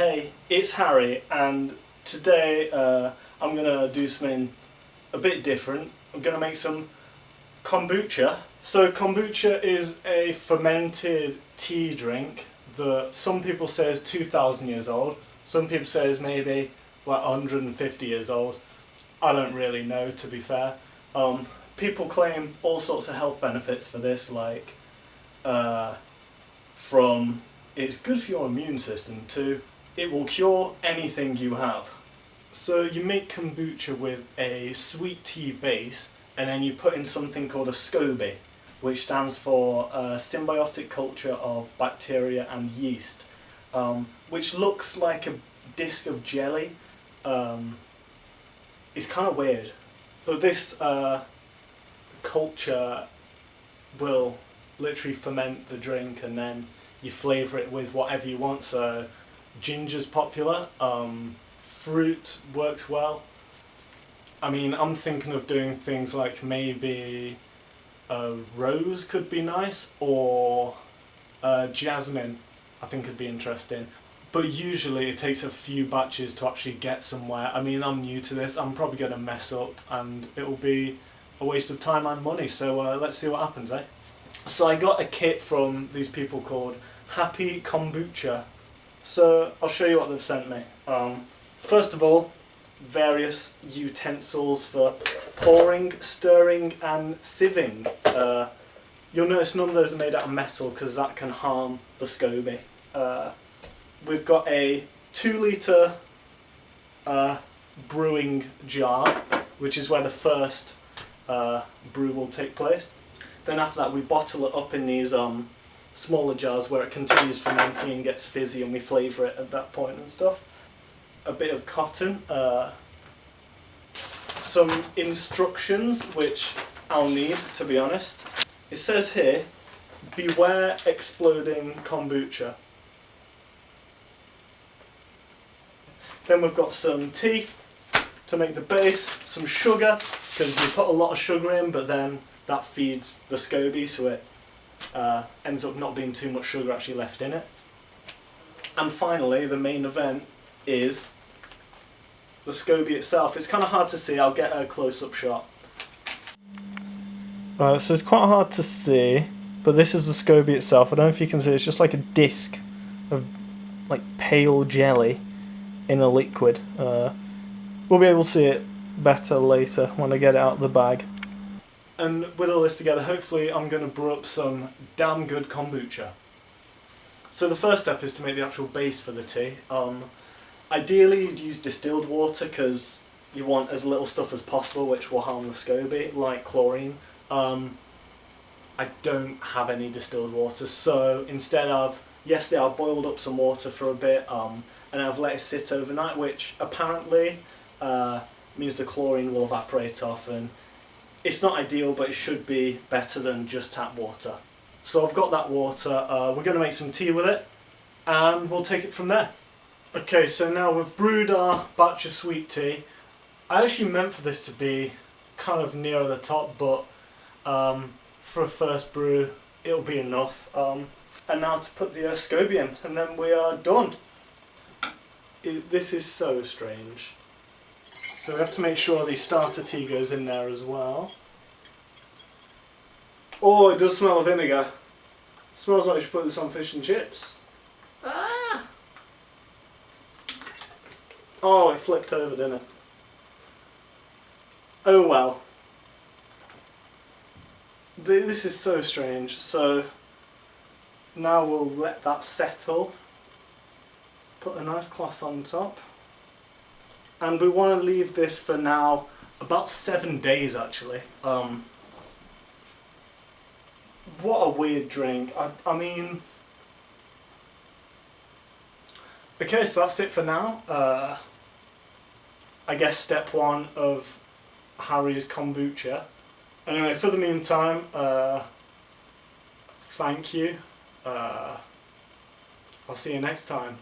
Hey, it's Harry, and today I'm gonna do something a bit different. I'm gonna make some kombucha. So kombucha is a fermented tea drink that some people say is 2,000 years old. Some people say is maybe like 150 years old. I don't really know, to be fair. People claim all sorts of health benefits for this, like from it's good for your immune system to it will cure anything you have. So you make kombucha with a sweet tea base, and then you put in something called a SCOBY, which stands for symbiotic culture of bacteria and yeast, which looks like a disc of jelly. It's kind of weird, but this culture will literally ferment the drink, and then you flavour it with whatever you want. So ginger's popular, fruit works well. I mean, I'm thinking of doing things like maybe rose could be nice, or jasmine I think could be interesting. But usually it takes a few batches to actually get somewhere. I mean, I'm new to this, I'm probably going to mess up and it will be a waste of time and money, so let's see what happens, eh? So I got a kit from these people called Happy Kombucha. So I'll show you what they've sent me. First of all, various utensils for pouring, stirring and sieving. You'll notice none of those are made out of metal because that can harm the SCOBY. We've got a 2 litre brewing jar, which is where the first brew will take place. Then after that we bottle it up in these smaller jars where it continues fermenting and gets fizzy, and we flavour it at that point and stuff. A bit of cotton, some instructions which I'll need, to be honest. It says here, beware exploding kombucha. Then we've got some tea to make the base, some sugar, because we put a lot of sugar in, but then that feeds the SCOBY, so it ends up not being too much sugar actually left in it. And finally, the main event is the SCOBY itself. It's kind of hard to see, I'll get a close-up shot. Right, so it's quite hard to see, but this is the SCOBY itself. I don't know if you can see, it's just like a disc of like pale jelly in a liquid. We'll be able to see it better later when I get it out of the bag. And with all this together, hopefully I'm going to brew up some damn good kombucha. So the first step is to make the actual base for the tea. Ideally you'd use distilled water because you want as little stuff as possible which will harm the SCOBY, like chlorine. I don't have any distilled water, so instead yesterday I boiled up some water for a bit, and I've let it sit overnight, which apparently means the chlorine will evaporate off, and it's not ideal, but it should be better than just tap water. So I've got that water, we're going to make some tea with it, and we'll take it from there. Okay, so now we've brewed our batch of sweet tea. I actually meant for this to be kind of near the top, but for a first brew it'll be enough. And now to put the SCOBY in, and then we are done. This is so strange. So we have to make sure the starter tea goes in there as well. Oh, it does smell of vinegar. It smells like you should put this on fish and chips. Ah! Oh, it flipped over, didn't it? Oh well. This is so strange. So now we'll let that settle. Put a nice cloth on top. And we want to leave this for now about 7 days actually. What a weird drink. I mean... Okay, so that's it for now. I guess step 1 of Harry's kombucha. Anyway, for the meantime, thank you. I'll see you next time.